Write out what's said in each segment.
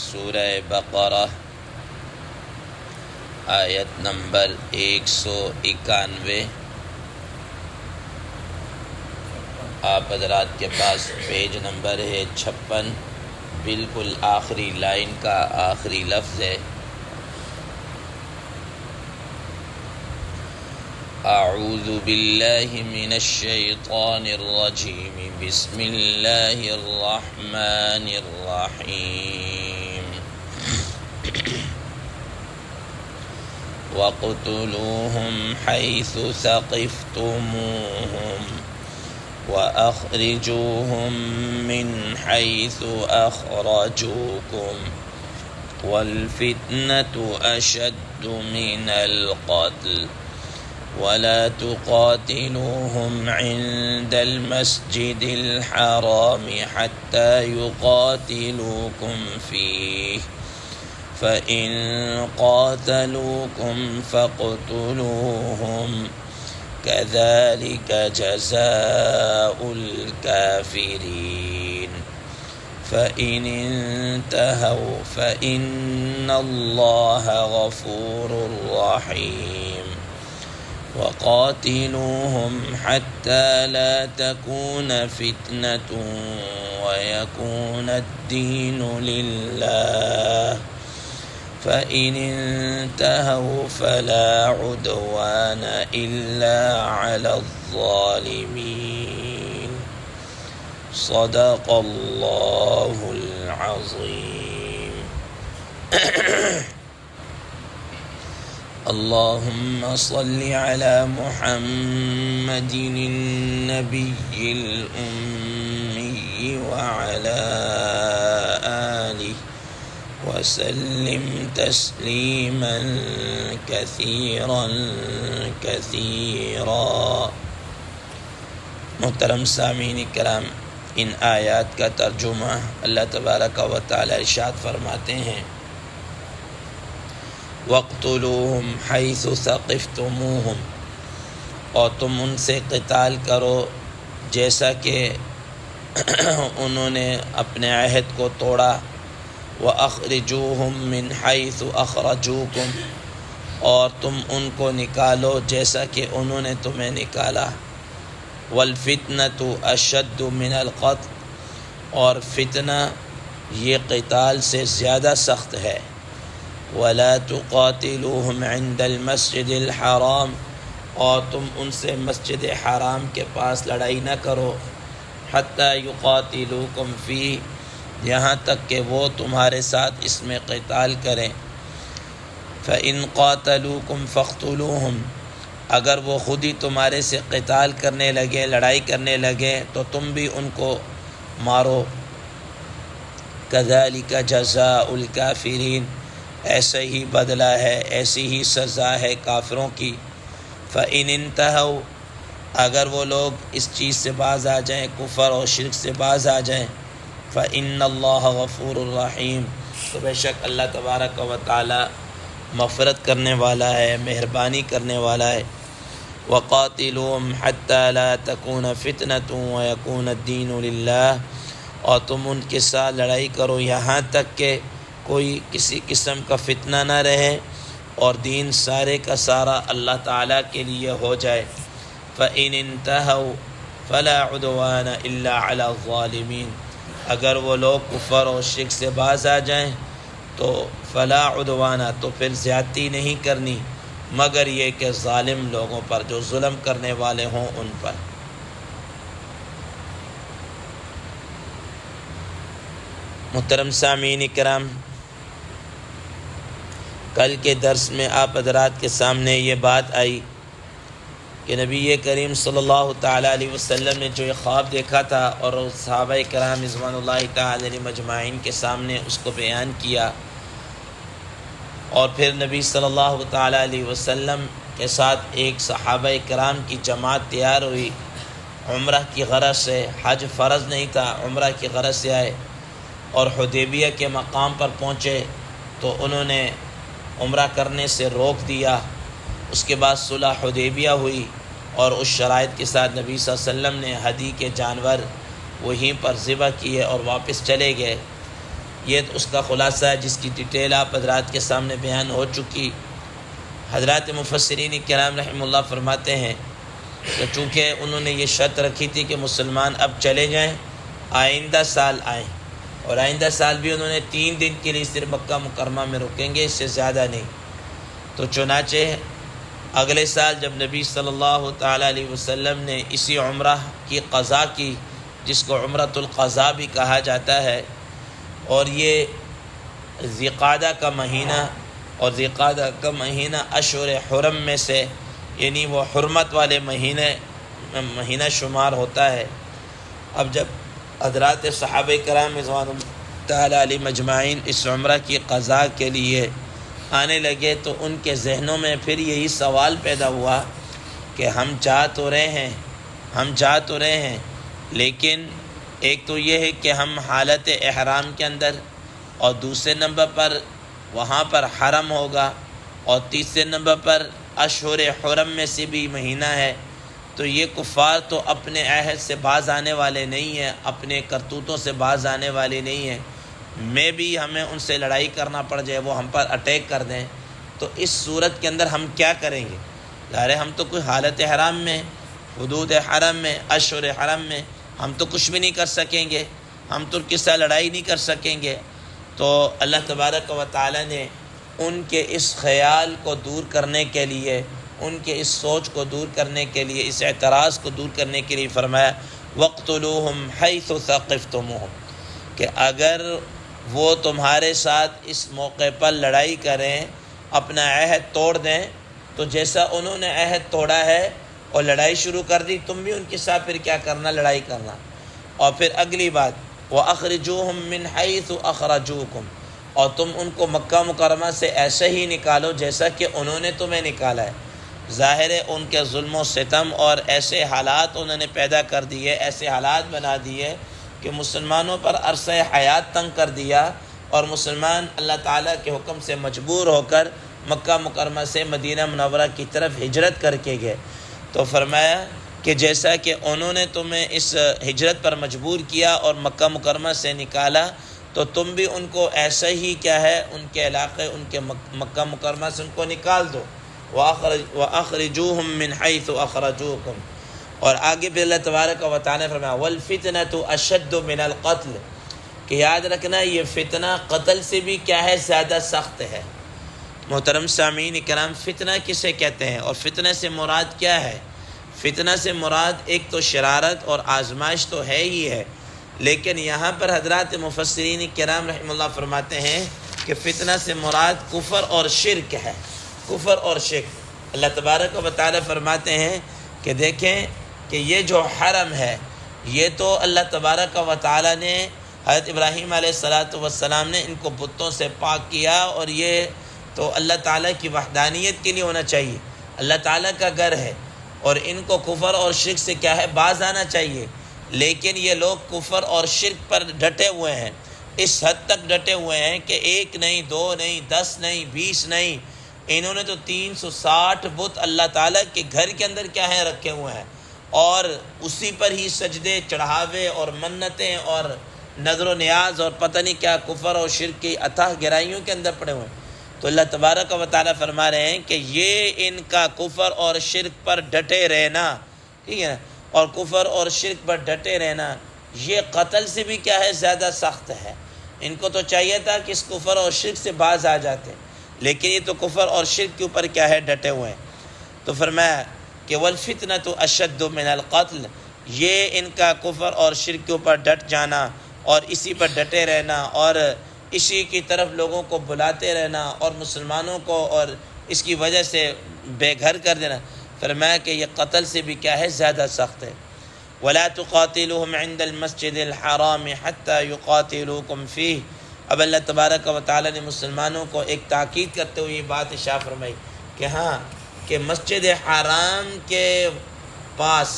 سورہ بقرہ آیت نمبر 191۔ آپ حضرات کے پاس پیج نمبر ہے 56، بالکل آخری لائن کا آخری لفظ ہے۔ اعوذ باللہ من الشیطان الرجیم، بسم اللہ الرحمن الرحیم۔ وَاقْتُلُوهُمْ حَيْثُ ثَقِفْتُمُوهُمْ وَأَخْرِجُوهُمْ مِنْ حَيْثُ أَخْرَجُوكُمْ وَالْفِتْنَةُ أَشَدُّ مِنَ الْقَتْلِ وَلَا تُقَاتِلُوهُمْ عِنْدَ الْمَسْجِدِ الْحَرَامِ حَتَّى يُقَاتِلُوكُمْ فِيهِ فَإِنْ قَاتَلُوكُمْ فَاقْتُلُوهُمْ كَذَلِكَ جَزَاءُ الْكَافِرِينَ فَإِنِ انْتَهَوْا فَإِنَّ اللَّهَ غَفُورٌ رَحِيمٌ وَقَاتِلُوهُمْ حَتَّى لَا تَكُونَ فِتْنَةٌ وَيَكُونَ الدِّينُ لِلَّهِ فَإِنِ انْتَهَوْا فَلَا عُدْوَانَ إِلَّا عَلَى الظَّالِمِينَ۔ صدق اللہ العظیم۔ اللہم صل علی محمد النبی الأمی وعلی آلہ وسلم تسلیما کثیرا کثیرا۔ محترم سامعین کرام، ان آیات کا ترجمہ اللہ تبارک و تعالی ارشاد فرماتے ہیں، وَاقْتُلُوهُمْ حَيْثُ ثَقِفْتُمُوهُمْ، اور تم ان سے قتال کرو جیسا کہ انہوں نے اپنے عہد کو توڑا، وَأَخْرِجُوهُمْ مِنْ حَيْثُ أَخْرَجُوكُمْ، اور تم ان کو نکالو جیسا کہ انہوں نے تمہیں نکالا، وَالْفِتْنَةُ أَشَدُّ مِنَ الْقَتْلِ، اور فتنہ یہ قتال سے زیادہ سخت ہے، وَلَا تُقَاتِلُوهُمْ عِنْدَ الْمَسْجِدِ الْحَرَامِ، اور تم ان سے مسجد حرام کے پاس لڑائی نہ کرو، حَتَّى يُقَاتِلُوكُمْ فِيهِ، یہاں تک کہ وہ تمہارے ساتھ اس میں قتال کریں، فَإِنْ قَاتَلُوكُمْ فَاقْتُلُوهُمْ، اگر وہ خود ہی تمہارے سے قتال کرنے لگے، لڑائی کرنے لگے تو تم بھی ان کو مارو، كَذَلِكَ جَزَاءُ الْكَافِرِينَ، ایسا ہی بدلہ ہے، ایسی ہی سزا ہے کافروں کی۔ فَإِنِ انْتَهَوْا، اگر وہ لوگ اس چیز سے باز آ جائیں، کفر اور شرک سے باز آ جائیں، فَإِنَّ اللَّهَ غَفُورٌ رَحِيمٌ، تو بے شک اللہ تبارک و تعالی مغفرت کرنے والا ہے، مہربانی کرنے والا ہے۔ وَقَاتِلُوهُمْ حَتَّى لَا تَكُونَ فِتْنَةٌ وَيَكُونَ الدِّينُ لِلَّهِ، اور تم ان کے ساتھ لڑائی کرو یہاں تک کہ کوئی کسی قسم کا فتنہ نہ رہے اور دین سارے کا سارا اللہ تعالیٰ کے لیے ہو جائے۔ فَإِنِ انْتَهَوْا فَلَا عُدْوَانَ إِلَّا عَلَى الظَّالِمِينَ، اگر وہ لوگ کفر اور شرک سے باز آ جائیں تو فلا عدوانہ، تو پھر زیادتی نہیں کرنی مگر یہ کہ ظالم لوگوں پر، جو ظلم کرنے والے ہوں ان پر۔ محترم سامعین کرام، کل کے درس میں آپ حضرات کے سامنے یہ بات آئی کہ نبی کریم صلی اللہ تعالیٰ علیہ وسلم نے جو یہ خواب دیکھا تھا اور صحابہ کرام رضوان اللہ تعالی علیہم اجمعین کے سامنے اس کو بیان کیا، اور پھر نبی صلی اللہ تعالیٰ علیہ وسلم کے ساتھ ایک صحابہ کرام کی جماعت تیار ہوئی، عمرہ کی غرض سے، حج فرض نہیں تھا، عمرہ کی غرض سے آئے، اور حدیبیہ کے مقام پر پہنچے تو انہوں نے عمرہ کرنے سے روک دیا۔ اس کے بعد صلح حدیبیہ ہوئی اور اس شرائط کے ساتھ نبی صلی اللہ علیہ وسلم نے ہدی کے جانور وہیں پر ذبح کیے اور واپس چلے گئے۔ یہ اس کا خلاصہ ہے جس کی ڈیٹیل آپ حضرات کے سامنے بیان ہو چکی۔ حضرات مفسرین کرام رحمہ اللہ فرماتے ہیں کہ چونکہ انہوں نے یہ شرط رکھی تھی کہ مسلمان اب چلے جائیں، آئندہ سال آئیں، اور آئندہ سال بھی انہوں نے 3 دن کے لیے صرف مکہ مکرمہ میں رکیں گے، اس سے زیادہ نہیں۔ تو چنانچہ اگلے سال جب نبی صلی اللہ تعالیٰ علیہ وسلم نے اسی عمرہ کی قضا کی، جس کو عمرۃ القضاء بھی کہا جاتا ہے، اور یہ ذی قعدہ کا مہینہ، اور ذی قعدہ کا مہینہ اشہر حرم میں سے، یعنی وہ حرمت والے مہینہ شمار ہوتا ہے۔ اب جب حضرات صحابہ کرام رضوان اللہ تعالیٰ علیہ مجمعین اس عمرہ کی قضاء کے لیے آنے لگے تو ان کے ذہنوں میں پھر یہی سوال پیدا ہوا کہ ہم جا تو رہے ہیں لیکن ایک تو یہ ہے کہ ہم حالت احرام کے اندر، اور دوسرے نمبر پر وہاں پر حرم ہوگا، اور تیسرے نمبر پر اشہر حرم میں سے بھی مہینہ ہے، تو یہ کفار تو اپنے عہد سے باز آنے والے نہیں ہیں، اپنے کرتوتوں سے باز آنے والے نہیں ہیں، میں بھی ہمیں ان سے لڑائی کرنا پڑ جائے، وہ ہم پر اٹیک کر دیں، تو اس صورت کے اندر ہم کیا کریں گے؟ ظاہر ہے ہم تو کوئی حالت حرام میں، حدود حرم میں، اشہر حرم میں ہم تو کچھ بھی نہیں کر سکیں گے، ہم تو کس سے لڑائی نہیں کر سکیں گے۔ تو اللہ تبارک و تعالیٰ نے ان کے اس خیال کو دور کرنے کے لیے، ان کے اس سوچ کو دور کرنے کے لیے، اس اعتراض کو دور کرنے کے لیے فرمایا وَاقْتُلُوهُمْ حَيْثُ ثَقِفْتُمُوهُمْ، کہ اگر وہ تمہارے ساتھ اس موقع پر لڑائی کریں، اپنا عہد توڑ دیں، تو جیسا انہوں نے عہد توڑا ہے اور لڑائی شروع کر دی، تم بھی ان کے ساتھ پھر کیا کرنا؟ لڑائی کرنا۔ اور پھر اگلی بات وَأَخْرِجُوهُمْ مِنْ حَيْثُ أَخْرَجُوكُمْ، اور تم ان کو مکہ مکرمہ سے ایسے ہی نکالو جیسا کہ انہوں نے تمہیں نکالا ہے۔ ظاہر ہے ان کے ظلم و ستم اور ایسے حالات انہوں نے پیدا کر دیے، ایسے حالات بنا دیے کہ مسلمانوں پر عرصہ حیات تنگ کر دیا، اور مسلمان اللہ تعالیٰ کے حکم سے مجبور ہو کر مکہ مکرمہ سے مدینہ منورہ کی طرف ہجرت کر کے گئے۔ تو فرمایا کہ جیسا کہ انہوں نے تمہیں اس ہجرت پر مجبور کیا اور مکہ مکرمہ سے نکالا، تو تم بھی ان کو ایسا ہی کیا ہے، ان کے علاقے، ان کے مکہ مکرمہ سے ان کو نکال دو۔ وَأَخْرِجُوهُمْ مِنْ حَيْثُ أَخْرَجُوكُمْ، اور آگے بھی اللہ تبارک و تعالیٰ نے فرمایا وَالْفِتْنَةُ أَشَدُّ مِنَ الْقَتْلِ، کہ یاد رکھنا یہ فتنہ قتل سے بھی کیا ہے؟ زیادہ سخت ہے۔ محترم سامعین کرام، فتنہ کسے کہتے ہیں اور فتنہ سے مراد کیا ہے؟ فتنہ سے مراد ایک تو شرارت اور آزمائش تو ہے ہی ہے، لیکن یہاں پر حضرات مفسرین کرام رحمہ اللہ فرماتے ہیں کہ فتنہ سے مراد کفر اور شرک ہے، کفر اور شرک۔ اللہ تبارک و تعالیٰ فرماتے ہیں کہ دیکھیں کہ یہ جو حرم ہے، یہ تو اللہ تبارک و تعالیٰ نے، حضرت ابراہیم علیہ السلام نے ان کو بتوں سے پاک کیا، اور یہ تو اللہ تعالیٰ کی وحدانیت کے لیے ہونا چاہیے، اللہ تعالیٰ کا گھر ہے، اور ان کو کفر اور شرک سے کیا ہے؟ باز آنا چاہیے، لیکن یہ لوگ کفر اور شرک پر ڈٹے ہوئے ہیں، اس حد تک ڈٹے ہوئے ہیں کہ 1 نہیں، 2 نہیں، 10 نہیں، 20 نہیں، انہوں نے تو 360 بت اللہ تعالیٰ کے گھر کے اندر کیا ہیں؟ رکھے ہوئے ہیں، اور اسی پر ہی سجدے، چڑھاوے اور منتیں اور نظر و نیاز اور پتہ نہیں کیا کفر اور شرک کی اتھاہ گہرائیوں کے اندر پڑے ہوئے ہیں۔ تو اللہ تبارک و تعالیٰ فرما رہے ہیں کہ یہ ان کا کفر اور شرک پر ڈٹے رہنا، ٹھیک ہے نا، اور کفر اور شرک پر ڈٹے رہنا یہ قتل سے بھی کیا ہے؟ زیادہ سخت ہے۔ ان کو تو چاہیے تھا کہ اس کفر اور شرک سے باز آ جاتے، لیکن یہ تو کفر اور شرک کے اوپر کیا ہے؟ ڈٹے ہوئے ہیں۔ تو فرمایا کہ وَالْفِتْنَةُ أَشَدُّ مِنَ الْقَتْلِ، یہ ان کا کفر اور شرک کے اوپر ڈٹ جانا اور اسی پر ڈٹے رہنا اور اسی کی طرف لوگوں کو بلاتے رہنا اور مسلمانوں کو اور اس کی وجہ سے بے گھر کر دینا، فرمایا کہ یہ قتل سے بھی کیا ہے؟ زیادہ سخت ہے۔ وَلَا تُقَاتِلُوهُمْ عِنْدَ الْمَسْجِدِ الْحَرَامِ حَتَّى يُقَاتِلُوكُمْ فِيهِ۔ اب اللہ تبارک و تعالیٰ نے مسلمانوں کو ایک تاکید کرتے ہوئے یہ بات ارشاد فرمائی کہ ہاں، کہ مسجد حرام کے پاس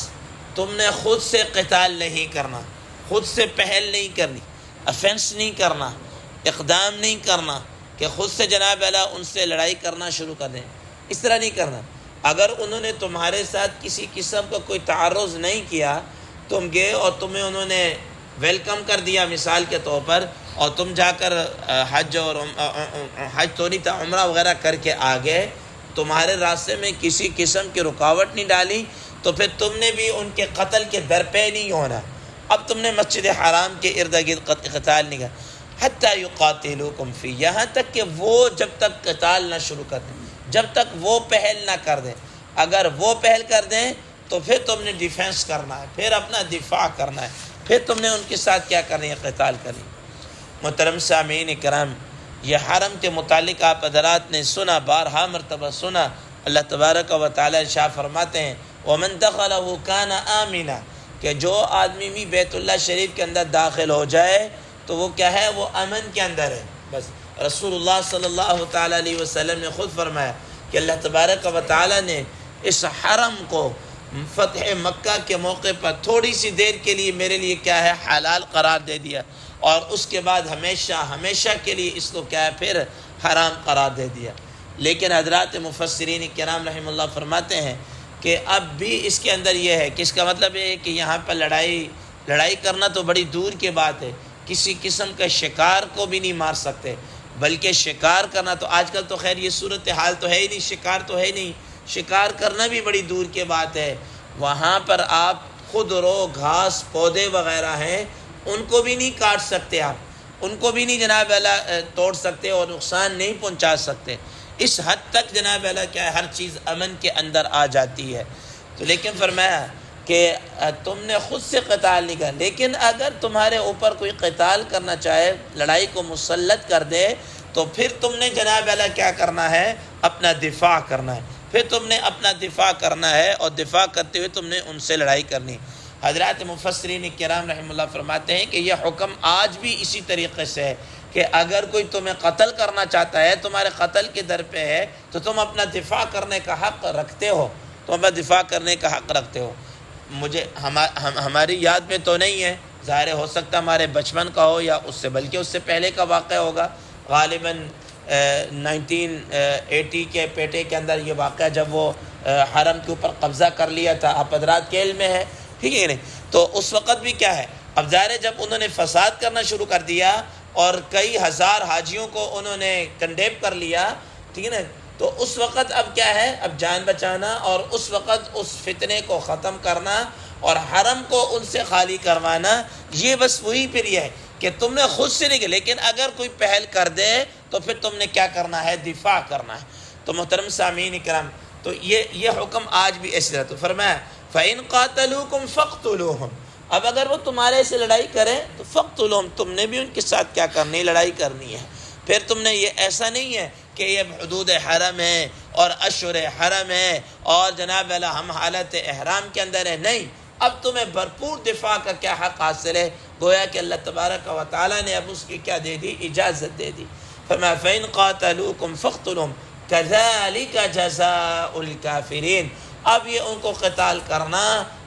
تم نے خود سے قتال نہیں کرنا، خود سے پہل نہیں کرنی، افینس نہیں کرنا، اقدام نہیں کرنا کہ خود سے جناب اللہ ان سے لڑائی کرنا شروع کر دیں، اس طرح نہیں کرنا۔ اگر انہوں نے تمہارے ساتھ کسی قسم کا کوئی تعرض نہیں کیا، تم گئے اور تمہیں انہوں نے ویلکم کر دیا مثال کے طور پر، اور تم جا کر حج اور حج تو نہیں تھا عمرہ وغیرہ کر کے آ گئے، تمہارے راستے میں کسی قسم کی رکاوٹ نہیں ڈالی، تو پھر تم نے بھی ان کے قتل کے درپے نہیں ہونا۔ اب تم نے مسجد حرام کے ارد گرد قتال نہیں کیا، حتیٰ یقاتلوکم فی، یہاں تک کہ وہ جب تک قتال نہ شروع کر دیں، جب تک وہ پہل نہ کر دیں۔ اگر وہ پہل کر دیں تو پھر تم نے ڈیفینس کرنا ہے، پھر اپنا دفاع کرنا ہے، پھر تم نے ان کے ساتھ کیا کرنی ہے، قتال کرنی۔ محترم سامعین کرام، یہ حرم کے متعلق آپ حضرات نے سنا، بارہا مرتبہ سنا۔ اللہ تبارک و تعالی ارشاد فرماتے ہیں وَمَن دَخَلَهُ كَانَ آمِنًا، کہ جو آدمی بھی بیت اللہ شریف کے اندر داخل ہو جائے تو وہ کیا ہے، وہ امن کے اندر ہے۔ بس رسول اللہ صلی اللہ تعالیٰ علیہ وسلم نے خود فرمایا کہ اللہ تبارک و تعالیٰ نے اس حرم کو فتح مکہ کے موقع پر تھوڑی سی دیر کے لیے میرے لیے کیا ہے، حلال قرار دے دیا، اور اس کے بعد ہمیشہ ہمیشہ کے لیے اس کو کیا ہے، پھر حرام قرار دے دیا۔ لیکن حضرات مفسرین کرام رحمہ اللہ فرماتے ہیں کہ اب بھی اس کے اندر یہ ہے کہ اس کا مطلب یہ ہے کہ یہاں پر لڑائی کرنا تو بڑی دور کی بات ہے، کسی قسم کا شکار کو بھی نہیں مار سکتے، بلکہ شکار کرنا تو آج کل تو خیر یہ صورتحال تو ہے ہی نہیں، شکار تو ہے ہی نہیں، شکار کرنا بھی بڑی دور کی بات ہے۔ وہاں پر آپ خود رو گھاس پودے وغیرہ ہیں ان کو بھی نہیں کاٹ سکتے، آپ ان کو بھی نہیں جناب اللہ توڑ سکتے اور نقصان نہیں پہنچا سکتے۔ اس حد تک جناب اللہ کیا ہے، ہر چیز امن کے اندر آ جاتی ہے۔ تو لیکن فرمایا کہ تم نے خود سے قتال نہیں کیا، لیکن اگر تمہارے اوپر کوئی قتال کرنا چاہے، لڑائی کو مسلط کر دے، تو پھر تم نے جناب اللہ کیا کرنا ہے، اپنا دفاع کرنا ہے، پھر تم نے اپنا دفاع کرنا ہے، اور دفاع کرتے ہوئے تم نے ان سے لڑائی کرنی۔ حضرات مفسرین کرام رحمہ اللہ فرماتے ہیں کہ یہ حکم آج بھی اسی طریقے سے ہے کہ اگر کوئی تمہیں قتل کرنا چاہتا ہے، تمہارے قتل کے در پہ ہے، تو تم اپنا دفاع کرنے کا حق رکھتے ہو، تم اپنا دفاع کرنے کا حق رکھتے ہو۔ مجھے ہماری یاد میں تو نہیں ہے، ظاہر ہو سکتا ہمارے بچپن کا ہو یا اس سے بلکہ اس سے پہلے کا واقعہ ہوگا، غالباً 1980 کے پیٹے کے اندر یہ واقعہ، جب وہ حرم کے اوپر قبضہ کر لیا تھا، آپ حضرات کے علم میں ہے، ٹھیک ہے نہیں؟ تو اس وقت بھی کیا ہے، اب ظاہر ہے جب انہوں نے فساد کرنا شروع کر دیا اور کئی ہزار حاجیوں کو انہوں نے کنڈیم کر لیا، ٹھیک ہے نا، تو اس وقت اب کیا ہے، اب جان بچانا اور اس وقت اس فتنے کو ختم کرنا اور حرم کو ان سے خالی کروانا، یہ بس وہی پھر یہ ہے کہ تم نے خود سے نہیں کیا، لیکن اگر کوئی پہل کر دے تو پھر تم نے کیا کرنا ہے، دفاع کرنا ہے۔ تو محترم سامعین کرام، تو یہ حکم آج بھی ایسی طرح، تو فرمایا فَإِن قَاتَلُوكُمْ فَاقْتُلُوهُمْ، اب اگر وہ تمہارے سے لڑائی کریں تو فَاقْتُلُوهُمْ، تم نے بھی ان کے ساتھ کیا کرنی، لڑائی کرنی ہے۔ پھر تم نے یہ ایسا نہیں ہے کہ یہ حدود حرم ہے اور اشہر حرم ہے اور جناب اللہ ہم حالت احرام کے اندر ہے، نہیں، اب تمہیں بھرپور دفاع کا کیا حق حاصل ہے، گویا کہ اللہ تبارک و تعالیٰ نے اب اس کی کیا دے دی، اجازت دے دی۔ فرمایا فَإِن قَاتَلُوكُمْ فَاقْتُلُوهُمْ كَذَلِكَ جَزَاءُ الْكَافِرِينَ، اب یہ ان کو قتال کرنا،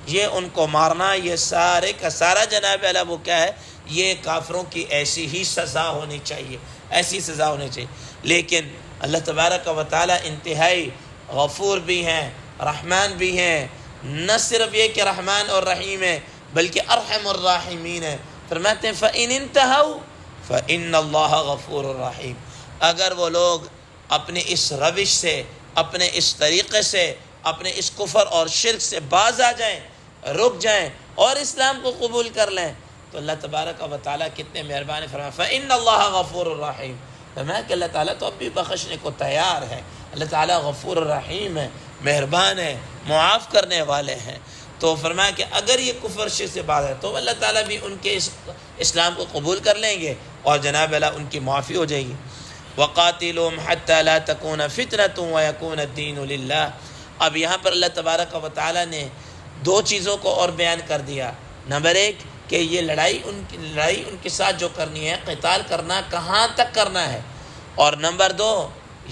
یہ ان کو مارنا، یہ سارے کا سارا جناب اللہ وہ کیا ہے، یہ کافروں کی ایسی ہی سزا ہونی چاہیے، ایسی سزا ہونی چاہیے۔ لیکن اللہ تبارک و تعالیٰ انتہائی غفور بھی ہیں، رحمان بھی ہیں، نہ صرف یہ کہ رحمان اور رحیم ہے بلکہ ارحم الراحمین ہے۔ فرماتے ہیں فَإِنِ انْتَهَوْا فَإِنَّ اللَّهَ غَفُورٌ رَحِيمٌ، اگر وہ لوگ اپنے اس روش سے، اپنے اس طریقے سے، اپنے اس کفر اور شرک سے باز آ جائیں، رک جائیں اور اسلام کو قبول کر لیں، تو اللہ تبارک و تعالیٰ کتنے مہربان ہے۔ فرمایا فَإِنَّ اللَّهَ غَفُورٌ رَحِيمٌ، فرمایا کہ اللہ تعالیٰ تو اب بھی بخشنے کو تیار ہے، اللہ تعالیٰ غفور الرحیم ہے، مہربان ہے، معاف کرنے والے ہیں۔ تو فرمایا کہ اگر یہ کفر شرک سے باز ہے تو اللہ تعالیٰ بھی ان کے اسلام کو قبول کر لیں گے اور جناب اللہ ان کی معافی ہو جائے گی۔ وَقَاتِلُهُمْ حَتَّى لَا تَكُونَ فِتْنَةٌ وَيَكُونَ الدِّينُ لِلَّهِ، اب یہاں پر اللہ تبارک و تعالیٰ نے دو چیزوں کو اور بیان کر دیا۔ نمبر ایک کہ یہ لڑائی ان کے ساتھ جو کرنی ہے، قتال کرنا کہاں تک کرنا ہے، اور نمبر دو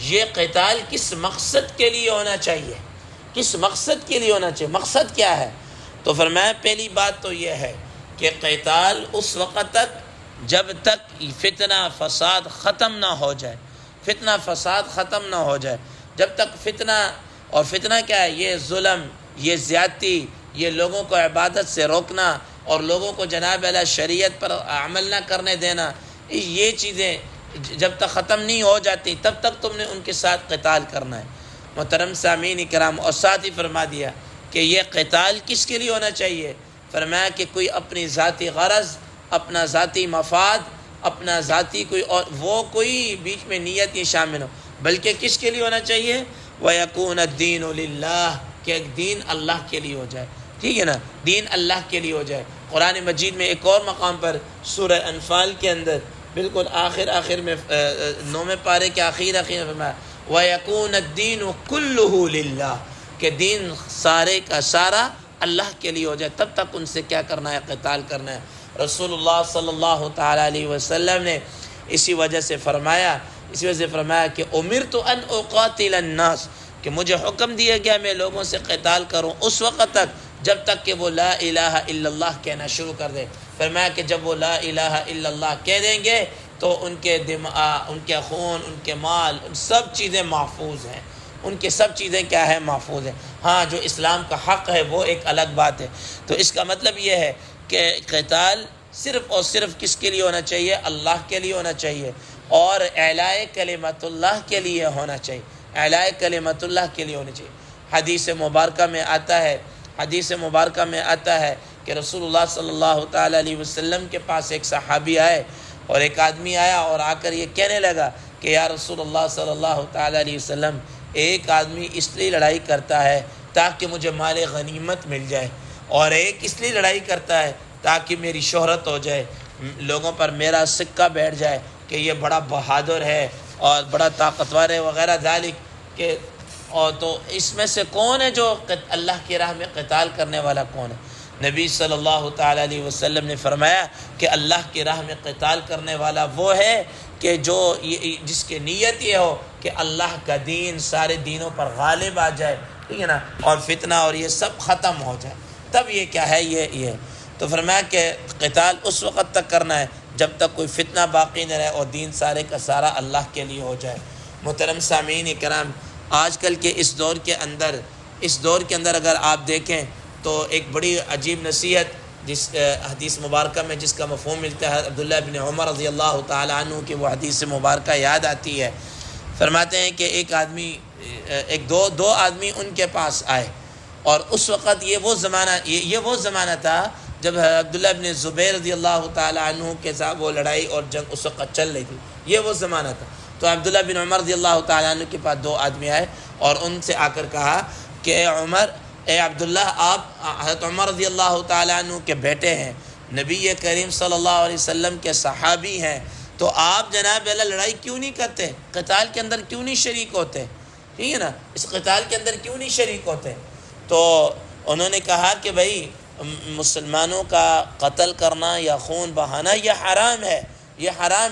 یہ قتال کس مقصد کے لیے ہونا چاہیے، کس مقصد کے لیے ہونا چاہیے، مقصد کیا ہے۔ تو فرمایا پہلی بات تو یہ ہے کہ قتال اس وقت تک جب تک فتنہ فساد ختم نہ ہو جائے، فتنہ فساد ختم نہ ہو جائے، جب تک فتنہ، اور فتنہ کیا ہے، یہ ظلم، یہ زیادتی، یہ لوگوں کو عبادت سے روکنا اور لوگوں کو جناب اللہ شریعت پر عمل نہ کرنے دینا، یہ چیزیں جب تک ختم نہیں ہو جاتی تب تک تم نے ان کے ساتھ قتال کرنا ہے۔ محترم سامعین کرام، اور ساتھ ہی فرما دیا کہ یہ قتال کس کے لیے ہونا چاہیے؟ فرمایا کہ کوئی اپنی ذاتی غرض، اپنا ذاتی مفاد، اپنا ذاتی کوئی بیچ میں نیت یہ شامل ہو، بلکہ کس کے لیے ہونا چاہیے؟ وَيَكُونَ الدِّينُ لِلَّهِ، کہ ایک دین اللہ کے لیے ہو جائے، ٹھیک ہے نا، دین اللہ کے لیے ہو جائے۔ قرآن مجید میں ایک اور مقام پر سورہ انفال کے اندر بالکل آخر میں 9ویں پارے کے آخر میں فرمایا وَيَكُونَ الدِّينُ كُلُّهُ لِلَّهِ، کہ دین سارے کا سارا اللہ کے لیے ہو جائے۔ تب تک ان سے کیا کرنا ہے؟ قتال کرنا ہے۔ رسول اللہ صلی اللہ تعالیٰ علیہ وسلم نے اسی وجہ سے فرمایا کہ امرت ان اقاتل الناس، کہ مجھے حکم دیا گیا میں لوگوں سے قتال کروں اس وقت تک جب تک کہ وہ لا الہ الا اللہ کہنا شروع کر دے۔ فرمایا کہ جب وہ لا الہ الا اللہ کہہ دیں گے تو ان کے دماغ، ان کے خون، ان کے مال، ان سب چیزیں محفوظ ہیں، ان کے سب چیزیں کیا ہے؟ محفوظ ہیں۔ ہاں جو اسلام کا حق ہے وہ ایک الگ بات ہے۔ تو اس کا مطلب یہ ہے کہ قتال صرف اور صرف کس کے لیے ہونا چاہیے؟ اللہ کے لیے ہونا چاہیے، اور اعلاء کلمت اللہ کے لیے ہونا چاہیے، اعلاء کلمت اللہ کے لیے ہونا چاہیے۔ حدیث مبارکہ میں آتا ہے کہ رسول اللہ صلی اللہ تعالیٰ علیہ وسلم کے پاس ایک صحابی آئے، اور ایک آدمی آیا اور آ کر یہ کہنے لگا کہ یا رسول اللہ صلی اللہ تعالیٰ علیہ وسلم، ایک آدمی اس لیے لڑائی کرتا ہے تاکہ مجھے مال غنیمت مل جائے، اور ایک اس لیے لڑائی کرتا ہے تاکہ میری شہرت ہو جائے، لوگوں پر میرا سکہ بیٹھ جائے کہ یہ بڑا بہادر ہے اور بڑا طاقتور ہے وغیرہ ذالک۔ کہ اور تو اس میں سے کون ہے جو اللہ کی راہ میں قتال کرنے والا کون ہے؟ نبی صلی اللہ تعالیٰ علیہ وسلم نے فرمایا کہ اللہ کی راہ میں قتال کرنے والا وہ ہے کہ جس کی نیت یہ ہو کہ اللہ کا دین سارے دینوں پر غالب آ جائے، ٹھیک ہے نا، اور فتنہ اور یہ سب ختم ہو جائے، تب یہ کیا ہے؟ یہ تو فرمایا کہ قتال اس وقت تک کرنا ہے جب تک کوئی فتنہ باقی نہ رہے اور دین سارے کا سارا اللہ کے لیے ہو جائے۔ محترم سامعین کرام، آج کل کے اس دور کے اندر اگر آپ دیکھیں تو ایک بڑی عجیب نصیحت جس حدیث مبارکہ میں جس کا مفہوم ملتا ہے، عبداللہ بن عمر رضی اللہ تعالیٰ عنہ کی وہ حدیث مبارکہ یاد آتی ہے۔ فرماتے ہیں کہ دو آدمی ان کے پاس آئے، اور اس وقت یہ وہ زمانہ تھا جب عبداللہ بن زبیر رضی اللہ تعالیٰ عنہ کے ساتھ وہ لڑائی اور جنگ اس وقت چل رہی تھی، یہ وہ زمانہ تھا۔ تو عبداللہ بن عمر رضی اللہ تعالیٰ عنہ کے پاس دو آدمی آئے اور ان سے آ کر کہا کہ اے عبداللہ، آپ حضرت عمر رضی اللہ تعالیٰ عنہ کے بیٹے ہیں، نبی کریم صلی اللہ علیہ وسلم کے صحابی ہیں، تو آپ جناب اللہ لڑائی کیوں نہیں کرتے؟ قتال کے اندر کیوں نہیں شریک ہوتے؟ ٹھیک ہے نا، اس قتال کے اندر کیوں نہیں شریک ہوتے؟ تو انہوں نے کہا کہ بھائی مسلمانوں کا قتل کرنا یا خون بہانا یہ حرام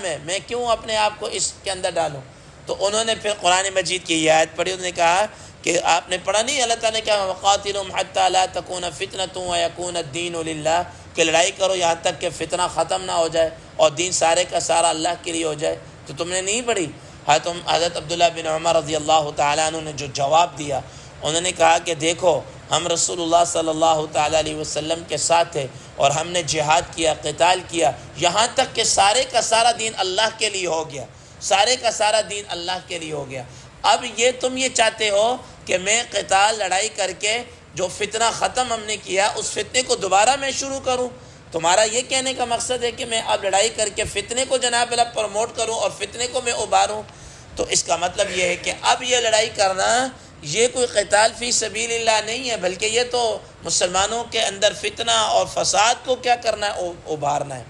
ہے، میں کیوں اپنے آپ کو اس کے اندر ڈالوں؟ تو انہوں نے پھر قرآن مجید کی یہ آیت پڑھی، انہوں نے کہا کہ آپ نے پڑھا نہیں، اللہ تعالیٰ نے کہا وَقَاتِلُهُمْ حَتَّى لَا تَكُونَ فِتْنَةٌ وَيَكُونَ الدِّينُ لِلَّهِ، کہ لڑائی کرو یہاں تک کہ فتنہ ختم نہ ہو جائے اور دین سارے کا سارا اللہ کے لیے ہو جائے۔ تو تم نے نہیں پڑھی؟ حضرت عبداللہ بن عمر رضی اللہ تعالیٰ عنہ نے جو جواب دیا، انہوں نے کہا کہ دیکھو، ہم رسول اللہ صلی اللہ تعالیٰ علیہ وسلم کے ساتھ تھے اور ہم نے جہاد کیا، قتال کیا، یہاں تک کہ سارے کا سارا دین اللہ کے لیے ہو گیا، سارے کا سارا دین اللہ کے لیے ہو گیا۔ اب تم یہ چاہتے ہو کہ میں قتال لڑائی کر کے جو فتنہ ختم ہم نے کیا اس فتنے کو دوبارہ میں شروع کروں؟ تمہارا یہ کہنے کا مقصد ہے کہ میں اب لڑائی کر کے فتنے کو جناب اللہ پروموٹ کروں اور فتنے کو میں ابھاروں؟ تو اس کا مطلب یہ ہے کہ اب یہ لڑائی کرنا یہ کوئی قتال فی سبیل اللہ نہیں ہے، بلکہ یہ تو مسلمانوں کے اندر فتنہ اور فساد کو کیا کرنا ہے؟ ابھارنا ہے۔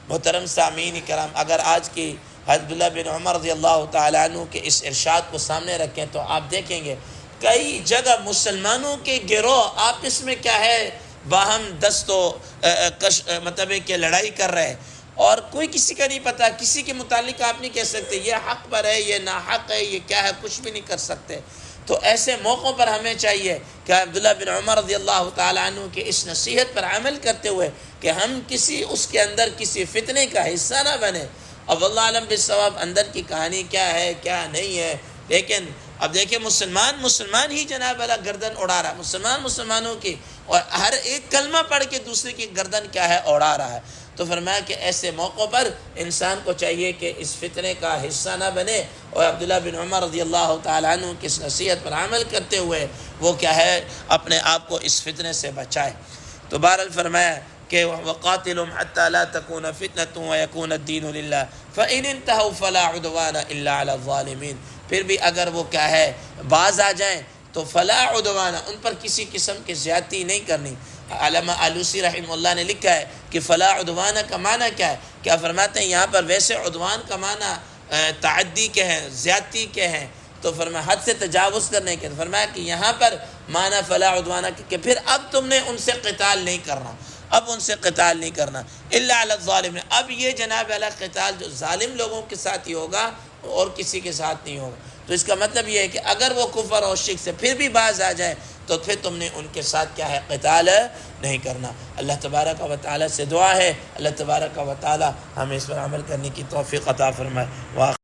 محترم سامعین کرام، اگر آج کی عبداللہ بن عمر رضی اللہ تعالیٰ عنہ کے اس ارشاد کو سامنے رکھیں تو آپ دیکھیں گے کئی جگہ مسلمانوں کے گروہ آپس میں کیا ہے باہم دست و مطلب کہ لڑائی کر رہے ہیں، اور کوئی کسی کا نہیں پتہ، کسی کے متعلق آپ نہیں کہہ سکتے یہ حق پر ہے، یہ ناحق ہے، یہ کیا ہے، کچھ بھی نہیں کر سکتے۔ تو ایسے موقعوں پر ہمیں چاہیے کہ عبداللہ بن عمر رضی اللہ تعالیٰ عنہ کے اس نصیحت پر عمل کرتے ہوئے کہ ہم اس کے اندر کسی فتنے کا حصہ نہ بنے۔ اب اللہ عالم بالصواب اندر کی کہانی کیا ہے کیا نہیں ہے، لیکن اب دیکھیں مسلمان ہی جناب اللہ گردن اڑا رہا ہے، مسلمانوں کی، اور ہر ایک کلمہ پڑھ کے دوسرے کی گردن کیا ہے اڑا رہا ہے۔ تو فرمایا کہ ایسے موقعوں پر انسان کو چاہیے کہ اس فتنے کا حصہ نہ بنے، اور عبداللہ بن عمر رضی اللہ تعالیٰ عنہ کی اس نصیحت پر عمل کرتے ہوئے وہ کیا ہے اپنے آپ کو اس فتنے سے بچائے۔ تو بہرحال فرمایا کہ وَقَاتِلُهُمْ حَتَّى لَا تَكُونَ فِتْنَةٌ وَيَكُونَ الدِّينُ لِلَّهِ فَإِنِ انْتَهَوْا فَلَا عُدْوَانَ إِلَّا عَلَى الظَّالِمِينَ، پھر بھی اگر وہ کیا ہے باز آ جائیں تو فلا عدوان، ان پر کسی قسم کی زیادتی نہیں کرنی۔ علامہ آلوسی رحمہ اللہ نے لکھا ہے کہ فلا عدوان کا معنی کیا ہے، کیا فرماتے ہیں یہاں پر ویسے عدوان کا معنی تعدی کے ہیں، زیادتی کے ہیں، تو فرمایا حد سے تجاوز کرنے کے، فرمایا کہ یہاں پر معنی فلا عدوان کہ پھر اب تم نے ان سے قتال نہیں کرنا، اب ان سے قتال نہیں کرنا، الا علی الظالمین، اب یہ جناب علی قتال جو ظالم لوگوں کے ساتھ ہی ہوگا اور کسی کے ساتھ نہیں ہوگا۔ تو اس کا مطلب یہ ہے کہ اگر وہ کفر اور شرک سے پھر بھی باز آ جائیں تو پھر تم نے ان کے ساتھ کیا ہے قتال نہیں کرنا۔ اللہ تبارک و تعالیٰ سے دعا ہے اللہ تبارک و تعالیٰ ہمیں اس پر عمل کرنے کی توفیق عطا فرمائے۔